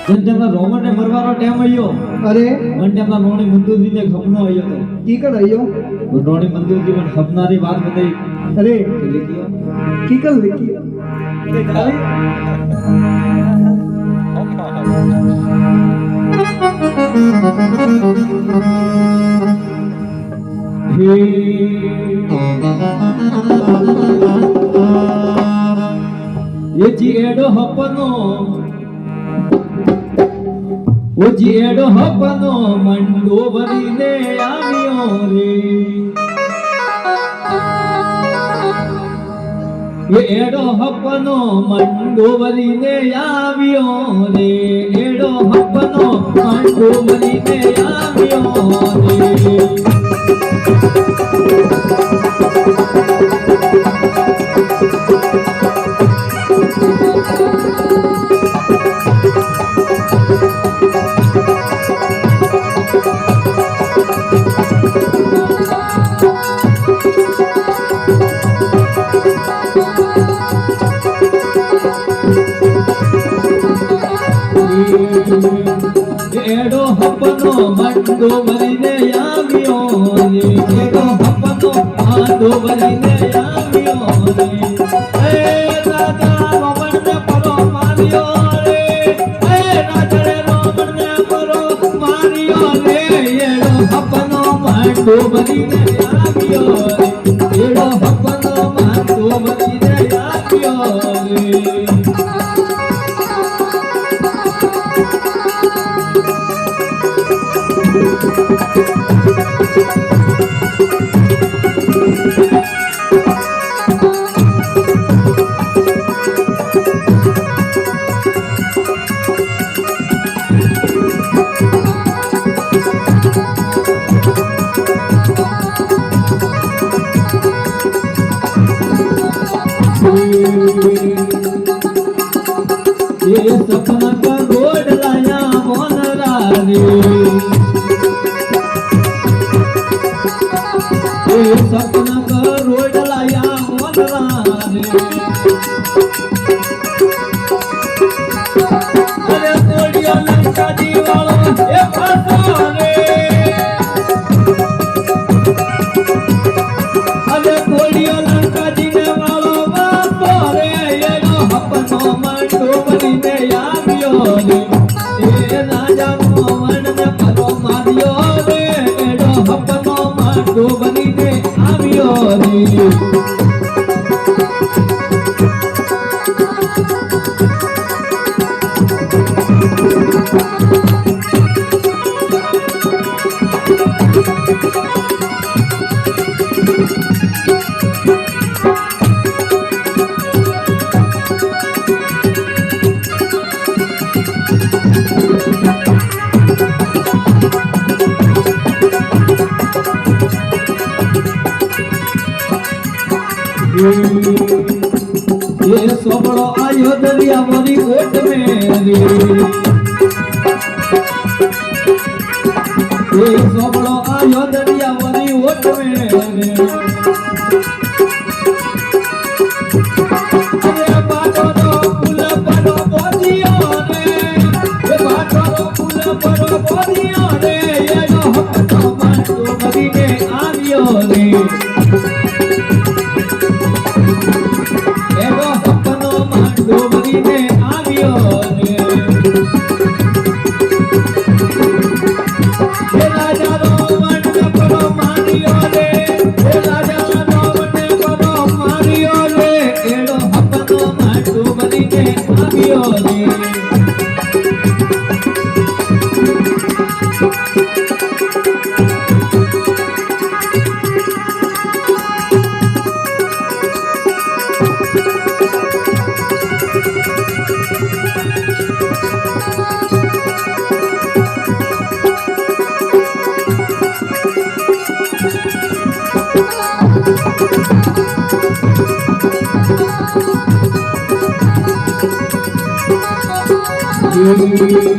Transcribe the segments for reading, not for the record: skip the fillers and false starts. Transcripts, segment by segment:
जन टेमना रोमन ने मरवारो टाइम आयो अरे मन टेमना नोनी मंदूर जी ने खपनो आयो तो की कर आयो वो नोनी मंदूर जी मन खपनारी बात बताई अरे तो लिखियो की कर लिखी के गाली ये जी एडो हपनो वो जी एडो हपनो मंडो भरीने आवियो रे ये एडो हपनो मंडो भरीने आवियो रे एडो हपनो मंडो भरीने आवियो रे एडो हपनो मंडो भरीने आवियो रे एडो हपनो मंडो भरीने आवियो रे ए राजा रोमन ने परो मारियो रे ए राजा रोमन ने परो मारियो रे एडो हपनो मंडो भरीने आवियो रे एडो हपनो मंडो भरीने आवियो रे ये सपना का गोड़ लाया मोनरा रे ये सपना का रोड लाया मोनरा रे अरे तोड़ियो लंका दीवालो ए फासो रे अरे तोड़ियो लंका दीवालो बापो रे ये हपनो मंडो भरीने आवियो रे ए राजा मोहन ने परो मारियो रे एडो हपनो मंडो भरीने आवियो रे ये सोबड़ो आयो दरिया मोरी ओट में रे ये सोबड़ो आयो दरिया मोरी ओट में रे अरे बाटो रो पुल परो बोदियो रे ये बाटो रो पुल परो बोदियो रे ये जो हपनो मंडो भरीने आवियो रे एडो हपनो मंडो भरीने आवियो रे हे राजा रोमन ने परो मारियो रे हे राजा रोमन ने परो मारियो रे एडो हपनो मंडो भरीने आवियो रे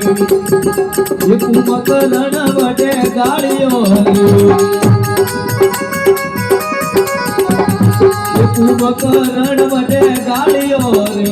ये कुमकलन वटे गाड़ियों ये कुमकलन वटे गाड़ियों रे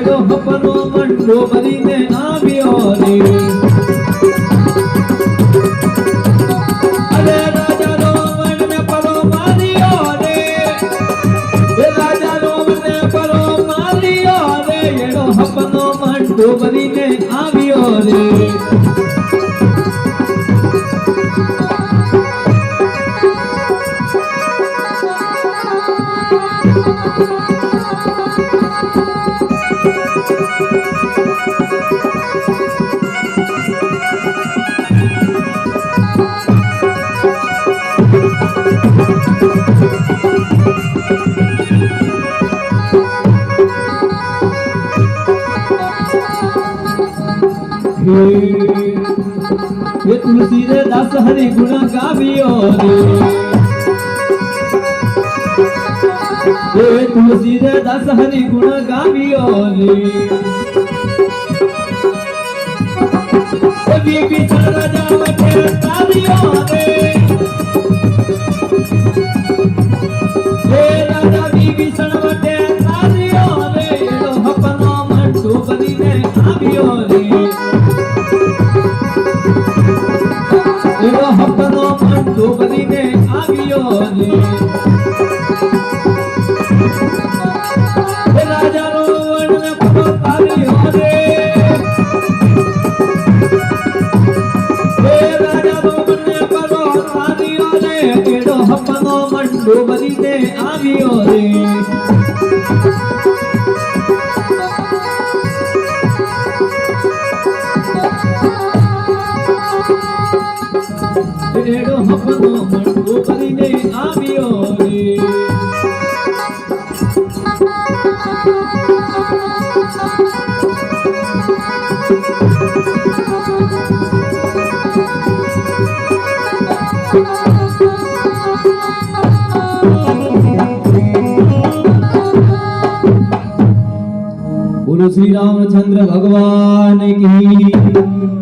એડો હપનો મંડો ભરીને આવ્યો રે અરે રાજાનો મનને પરો માર્યો રે એ રાજાનો મને પરો માર્યો રે એડો હપનો મંડો ભરીને આવ્યો રે ये तुलसी रे दास हरि गुण गावियो रे ये तुलसी रे दास हरि गुण गावियो रे कभी बिछड़ राजा वटे तारियो रे ये राजा भी बिछड़ वटे तारियो रे एडो हपनो मंडो बनीने आवियो रे एडो हपनो मंडो बनीने आवियो रे ए राजानो वर्णन परो तारियो रे ए राजानो वर्णन परो तारियो रे एडो हपनो मंडो बनीने आवियो रे एडो हपनो मंडो भरीने आवियो रे बोलो श्री रामचंद्र भगवान की